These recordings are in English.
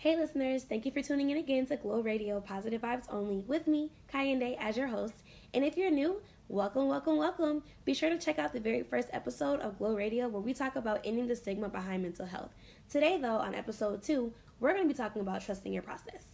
Hey listeners, thank you for tuning in again to Glow Radio Positive Vibes Only with me, Kayende, as your host. And if you're new, welcome, welcome, welcome. Be sure to check out the very first episode of Glow Radio where we talk about ending the stigma behind mental health. Today, though, on episode 2, we're going to be talking about trusting your process.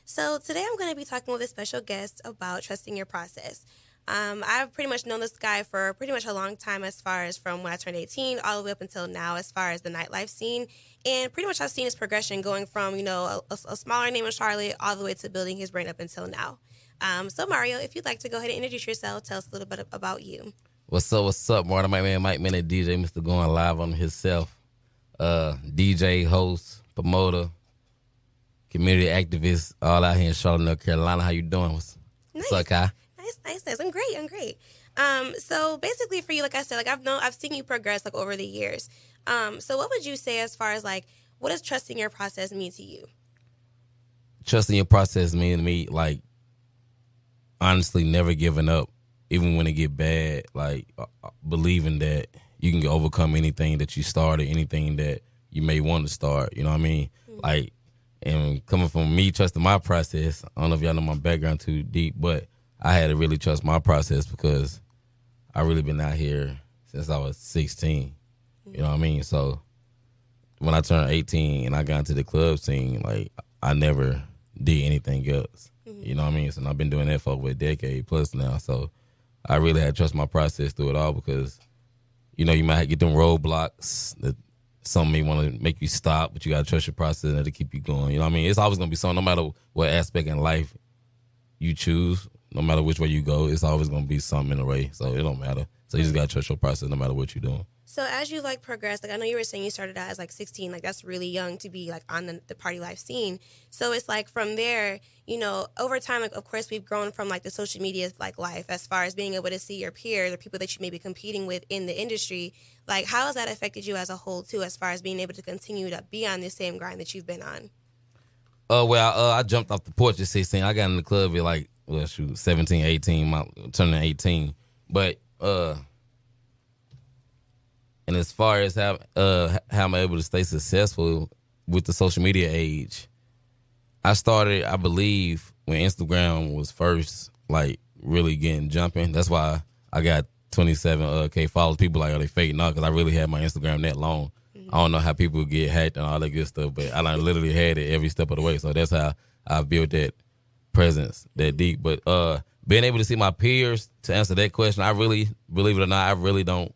So today I'm going to be talking with a special guest about trusting your process. I've pretty much known this guy for pretty much a long time, as far as from when I turned 18 all the way up until now, as far as the nightlife scene. And pretty much I've seen his progression going from, a smaller name in Charlotte all the way to building his brand up until now. So Mario, if you'd like to go ahead and introduce yourself, tell us a little bit about you. What's up, Martin? My man, MicmanOrDJ, Mr. Going Live on himself. DJ, host, promoter, community activist, all out here in Charlotte, North Carolina. How you doing? What's up, Kai? Nice. I'm great. So basically for you, like I said, I've seen you progress over the years. So what would you say as far as what does trusting your process mean to you? Trusting your process means to me, honestly, never giving up, even when it get bad, believing that you can overcome anything that you started, anything that you may want to start, you know what I mean? Mm-hmm. And coming from me trusting my process, I don't know if y'all know my background too deep, but I had to really trust my process because I really been out here since I was 16. You know what I mean? So when I turned 18 and I got into the club scene, I never did anything else. Mm-hmm. You know what I mean? So I've been doing that for over a decade plus now. So I really had to trust my process through it all because, you might get them roadblocks that some may want to make you stop, but you got to trust your process and to keep you going. You know what I mean? It's always going to be something, no matter what aspect in life you choose, no matter which way you go, it's always going to be something in the way. So it don't matter. So you just got to trust your process no matter what you're doing. So as you progress, I know you were saying you started out as 16, that's really young to be on the party life scene. So it's from there, over time, of course, we've grown from the social media life as far as being able to see your peers or people that you may be competing with in the industry. How has that affected you as a whole too, as far as being able to continue to be on the same grind that you've been on? I jumped off the porch at 16. I got in the club at 17, 18, turning 18. But and as far as how I'm able to stay successful with the social media age, I started, I believe, when Instagram was first really getting jumping. That's why I got 27K followers. People are they fake now because I really had my Instagram that long. Mm-hmm. I don't know how people get hacked and all that good stuff, but I literally had it every step of the way. So that's how I built that presence that deep. But being able to see my peers, to answer that question, I really, believe it or not, I really don't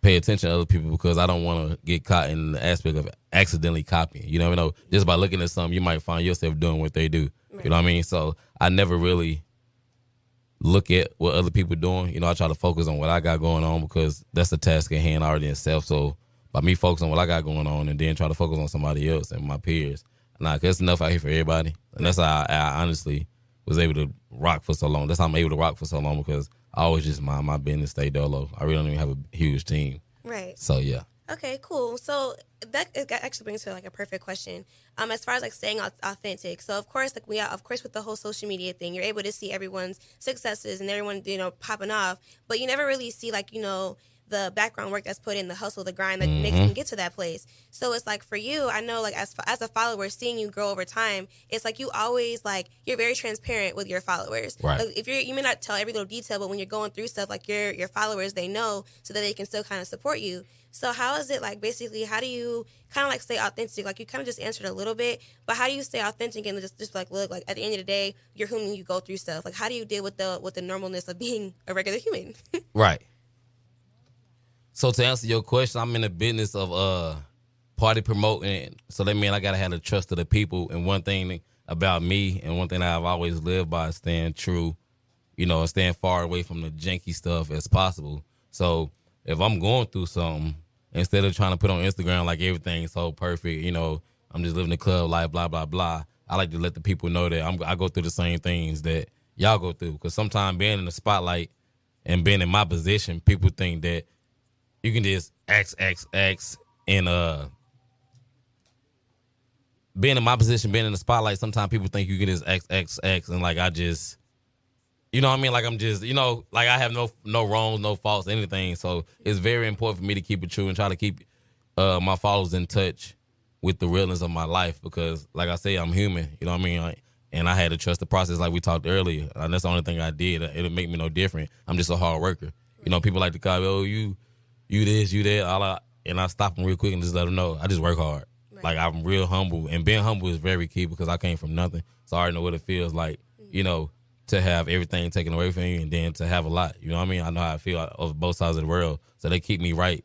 pay attention to other people because I don't want to get caught in the aspect of accidentally copying. You never know. Just by looking at something, you might find yourself doing what they do. Right. You know what I mean? So I never really look at what other people doing. I try to focus on what I got going on because that's the task at hand already in itself. So by me focusing on what I got going on and then try to focus on somebody else and my peers, cause there's enough out here for everybody. And that's how I honestly was able to rock for so long. That's how I'm able to rock for so long because I always just mind my business, stay dolo. I really don't even have a huge team. Right. So, yeah. Okay, cool. So that actually brings to a perfect question. As far as staying authentic. So of course, with the whole social media thing, you're able to see everyone's successes and everyone, popping off, but you never really see the background work that's put in, the hustle, the grind that makes them get to that place. So it's for you, I know as a follower, seeing you grow over time, it's you always you're very transparent with your followers. Right. If you may not tell every little detail, but when you're going through stuff, your followers, they know so that they can still kind of support you. So how is it basically, how do you kind of stay authentic? You kind of just answered a little bit, but how do you stay authentic and just look, at the end of the day, you're human, you go through stuff. How do you deal with the normalness of being a regular human? Right. So to answer your question, I'm in the business of party promoting. So that means I got to have the trust of the people. And one thing about me and one thing that I've always lived by is staying true, and staying far away from the janky stuff as possible. So if I'm going through something, instead of trying to put on Instagram everything's so perfect, I'm just living the club life, blah, blah, blah. I like to let the people know that I go through the same things that y'all go through. Because sometimes being in the spotlight and being in my position, people think that you can just X, and being in my position, being in the spotlight, sometimes people think you can just X, and like I just, you know what I mean? Like I'm just, like I have no wrongs, no faults, anything. So it's very important for me to keep it true and try to keep my followers in touch with the realness of my life because, like I say, I'm human. You know what I mean? And I had to trust the process, like we talked earlier. And that's the only thing I did. It'll make me no different. I'm just a hard worker. People like to call me, oh, you this, you that. And I stop them real quick and just let them know I just work hard. Right. Like I'm real humble, and being humble is very key because I came from nothing, so I already know what it feels like. To have everything taken away from you and then to have a lot. You know what I mean? I know how I feel of both sides of the world. So they keep me right.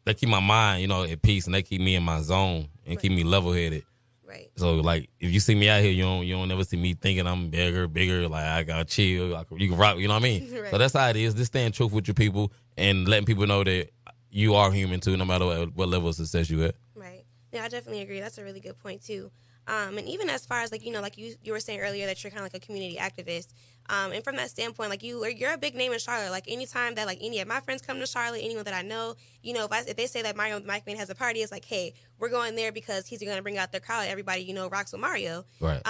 They keep my mind, at peace, and they keep me in my zone and keep me level-headed. Right. So, like, if you see me out here, you don't never see me thinking I'm bigger, like I got chill, you can rock, you know what I mean? Right. So that's how it is. Just staying truth with your people and letting people know that you are human, too, no matter what level of success you at. Right. Yeah, I definitely agree. That's a really good point, too. And even as far as, like, like you were saying earlier that you're kind of like a community activist. And from that standpoint, like you're a big name in Charlotte. Like anytime that like any of my friends come to Charlotte, anyone that I know, if they say that Mario Micman has a party, it's like, hey, we're going there because he's going to bring out their crowd. Everybody, rocks with Mario. Right.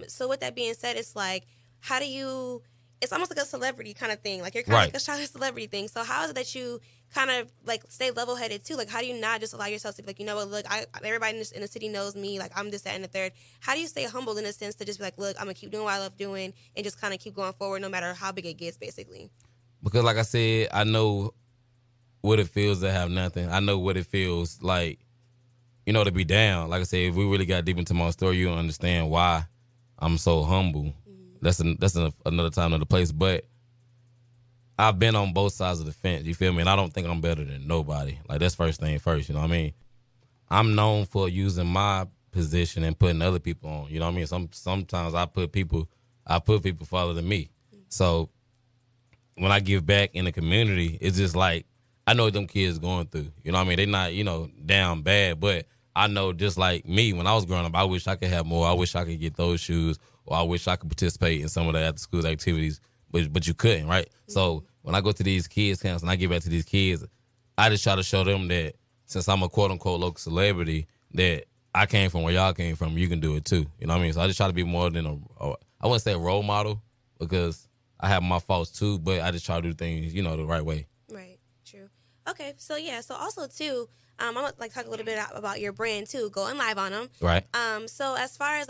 So with that being said, it's like, how do you? It's almost like a celebrity kind of thing. Like you're kind of like a Charlotte celebrity thing. So how is it that you kind of like stay level-headed too? Like how do you not just allow yourself to be like, look, everybody in the city knows me. Like I'm this, that, and the third. How do you stay humble in a sense to just be like, look, I'm going to keep doing what I love doing and just kind of keep going forward no matter how big it gets, basically? Because like I said, I know what it feels to have nothing. I know what it feels like, to be down. Like I said, if we really got deep into my story, you'll understand why I'm so humble. That's another time, another place. But I've been on both sides of the fence. You feel me? And I don't think I'm better than nobody. Like that's first thing first. You know what I mean? I'm known for using my position and putting other people on. You know what I mean? Sometimes I put people farther than me. So when I give back in the community, it's just like I know what them kids going through. You know what I mean? They not down bad, but I know just like me when I was growing up, I wish I could have more. I wish I could get those shoes. Or I wish I could participate in some of the after-school activities, but you couldn't, right? Mm-hmm. So when I go to these kids' camps and I get back to these kids, I just try to show them that since I'm a quote-unquote local celebrity, that I came from where y'all came from, you can do it too. You know what I mean? So I just try to be more than I wouldn't say a role model because I have my faults too, but I just try to do things, the right way. Right, true. Okay, so yeah, so also too, I'm gonna talk a little bit about your brand too, going live on them. Right. So as far as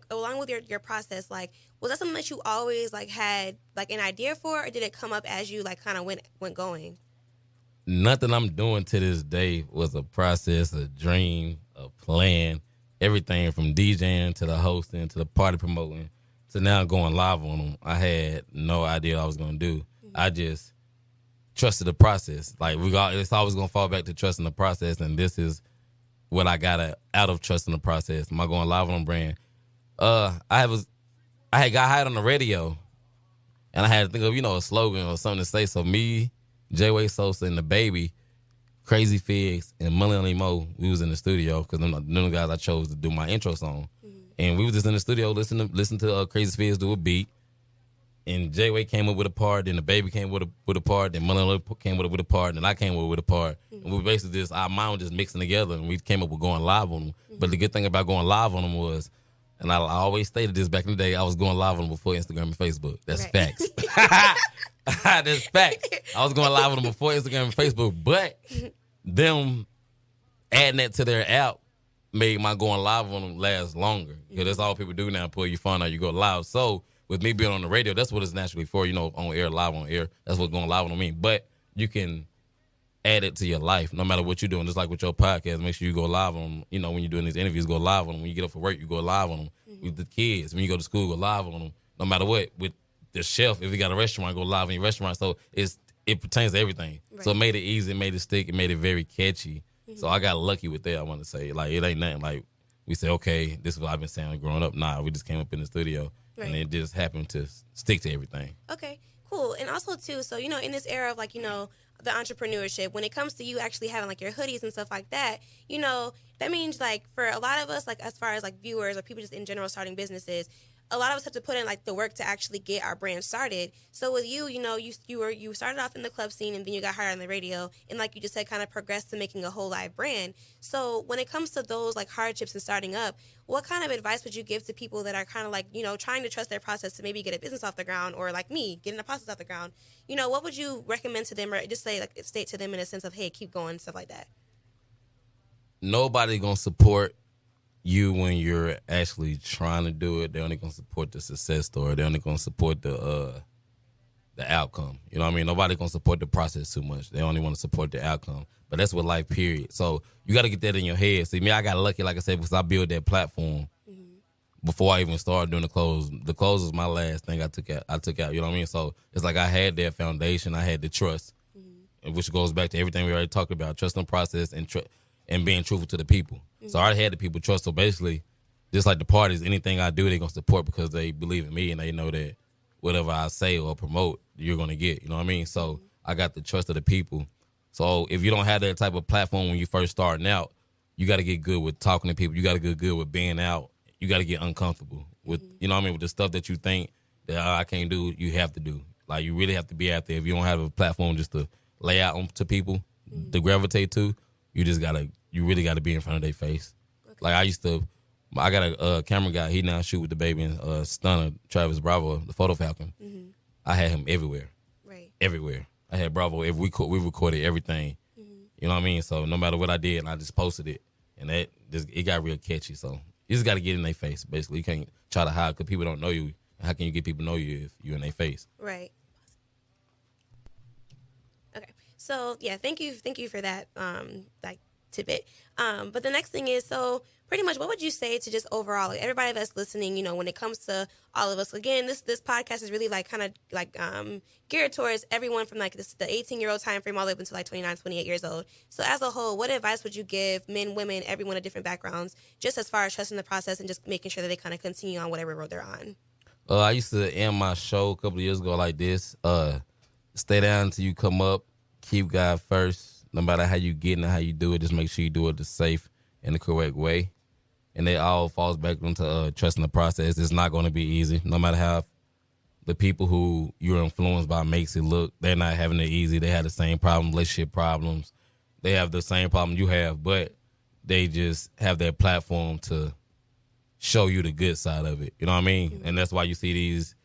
along with your process, was that something that you always had an idea for, or did it come up as you kind of went going? Nothing I'm doing to this day was a process, a dream, a plan. Everything from DJing to the hosting to the party promoting to now going live on them. I had no idea what I was gonna do. Mm-hmm. I just trusted the process. It's always gonna fall back to trusting the process, and this is what I got out of trusting the process. Am I going live on brand? I had got hired on the radio, and I had to think of a slogan or something to say. So me, J-Way Sosa, and the baby, Crazy Figs, and Melanie Mo, we was in the studio because them guys I chose to do my intro song, and we was just in the studio listen to Crazy Figs do a beat. And J-Way came up with a part, then the baby came with a part, then Melanie came with a part, and I came up with a part. Mm-hmm. And we basically our mind just mixing together, and we came up with going live on them. Mm-hmm. But the good thing about going live on them was, and I always stated this back in the day, I was going live on them before Instagram and Facebook. That's facts. That's facts. I was going live on them before Instagram and Facebook, but them adding that to their app made my going live on them last longer. Because that's all people do now, pull your phone out, you go live. So with me being on the radio, that's what it's naturally for, on air, live on air. That's what going live on mean. But you can add it to your life, no matter what you're doing. Just like with your podcast, make sure you go live on them. When you're doing these interviews, go live on them. When you get up for work, you go live on them. Mm-hmm. With the kids, when you go to school, go live on them. No matter what. With the chef, if you got a restaurant, go live in your restaurant. So it pertains to everything. Right. So it made it easy, it made it stick, it made it very catchy. Mm-hmm. So I got lucky with that, I want to say. It ain't nothing like we say, okay, this is what I've been saying growing up. Nah, we just came up in the studio. Right. And it just happened to stick to everything. Okay, cool. And also, too, so, in this era of, the entrepreneurship, when it comes to you actually having, your hoodies and stuff like that, that means, for a lot of us, as far as, viewers or people just in general starting businesses, a lot of us have to put in like the work to actually get our brand started. So with you, you started off in the club scene and then you got hired on the radio, and like you just said, kind of progressed to making a whole live brand. So when it comes to those like hardships and starting up, what kind of advice would you give to people that are kind of like, trying to trust their process to maybe get a business off the ground, or like me, getting a process off the ground? What would you recommend to them, or just state to them in a sense of, hey, keep going, stuff like that? Nobody gonna support you when you're actually trying to do it. They're only gonna support the success story. They're only gonna support the outcome. You know what I mean? Nobody gonna support the process too much. They only want to support the outcome. But that's what life, period. So you got to get that in your head. See, me, I got lucky, like I said, because I built that platform before I even started doing the clothes. The clothes was my last thing I took out. You know what I mean? So it's like I had that foundation. I had the trust, which goes back to everything we already talked about: trust in the process and being truthful to the people. So I already had the people trust. So basically, just like the parties, anything I do, they're gonna support because they believe in me and they know that whatever I say or promote, you're gonna get. You know what I mean? So I got the trust of the people. So if you don't have that type of platform when you first starting out, you got to get good with talking to people. You got to get good with being out. You got to get uncomfortable with, you know what I mean, with the stuff that you think that I can't do, you have to do. Like, you really have to be out there. If you don't have a platform just to lay out to people to gravitate to, you really got to be in front of their face. Okay. Like, I got a camera guy. He now shoot with the baby and Stunner, Travis Bravo, the Photo Falcon. I had him everywhere. Right. Everywhere. I had Bravo. If we recorded everything, you know what I mean. So no matter what I did, I just posted it, and it got real catchy. So you just got to get in their face. Basically, you can't try to hide because people don't know you. How can you get people to know you if you're in their face? Right. Okay. So yeah, thank you for that tidbit. But the next thing is, so pretty much, what would you say to just overall, like, everybody that's listening, when it comes to all of us? Again, this podcast is really like kind of like geared towards everyone from like the 18-year-old time frame all the way up until like 29, 28 years old. So as a whole, what advice would you give men, women, everyone of different backgrounds, just as far as trusting the process and just making sure that they kind of continue on whatever road they're on? I used to end my show a couple of years ago like this. Stay down until you come up. Keep God first. No matter how you get and how you do it, just make sure you do it the safe and the correct way. And it all falls back into trusting the process. It's not going to be easy. No matter how the people who you're influenced by makes it look, they're not having it easy. They have the same problem, relationship problems. They have the same problem you have, but they just have that platform to show you the good side of it. You know what I mean? And that's why you see these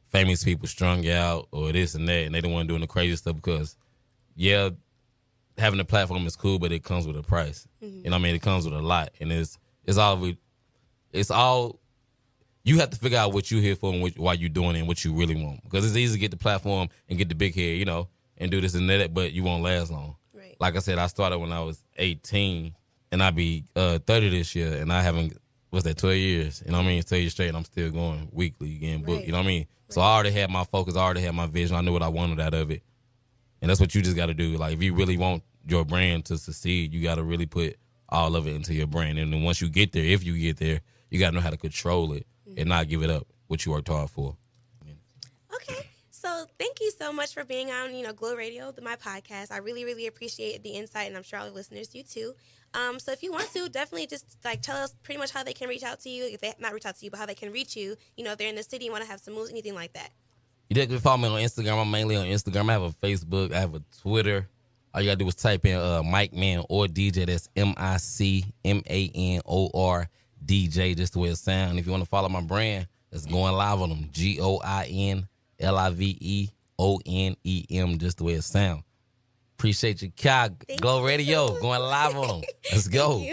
famous people strung out or this and that, and they don't want to do the crazy stuff because, yeah, having a platform is cool, but it comes with a price. You know what I mean? It comes with a lot, and it's all you have to figure out what you're here for and why you're doing it and what you really want. Because it's easy to get the platform and get the big head, and do this and that, but you won't last long. Right. Like I said, I started when I was 18, and I'll be 30 this year, and I haven't, 12 years? You know what I mean? 12 years straight, and I'm still going weekly, getting booked. Right. You know what I mean? Right. So I already had my focus, I already had my vision. I knew what I wanted out of it. And that's what you just got to do. Like, if you really want your brand to succeed, you got to really put all of it into your brand. And then once you get there, if you get there, you got to know how to control it and not give it up, what you worked hard for. Okay. So thank you so much for being on, Glow Radio, my podcast. I really, really appreciate the insight, and I'm sure all the listeners do too. So if you want to, definitely just tell us pretty much how they can reach out to you. If they not reach out to you, but how they can reach you. If they're in the city, you want to have some moves, anything like that. You can follow me on Instagram. I'm mainly on Instagram. I have a Facebook. I have a Twitter. All you got to do is type in MicmanOrDJ. That's MicmanOrDJ, just the way it sounds. If you want to follow my brand, it's Going Live on them. GOINLIVEONEM, just the way it sounds. Appreciate your cow. Glow Radio, Going Live on them. Let's go.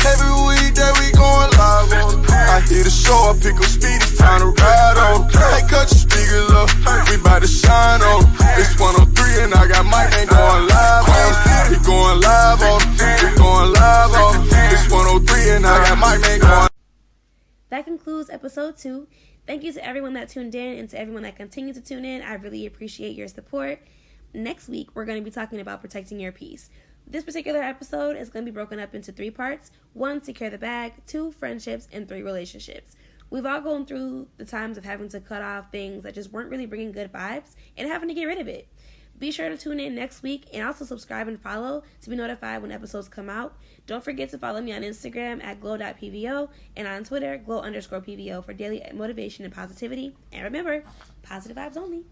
Every weekday we going live on. I hear the show, I pick up speed, it's time to ride on. Hey, cut your speakers up, we bout to shine on. It's 103 and I got Mike going live on. We going live on, we going live on. It's 103 and I got Mike going. That concludes episode 2. Thank you to everyone that tuned in and to everyone that continues to tune in. I really appreciate your support. Next week, we're going to be talking about protecting your peace. This particular episode is going to be broken up into 3 parts. 1, secure the bag. 2, friendships. And 3, relationships. We've all gone through the times of having to cut off things that just weren't really bringing good vibes and having to get rid of it. Be sure to tune in next week and also subscribe and follow to be notified when episodes come out. Don't forget to follow me on Instagram at glow.pvo and on Twitter, glow_pvo for daily motivation and positivity. And remember, positive vibes only.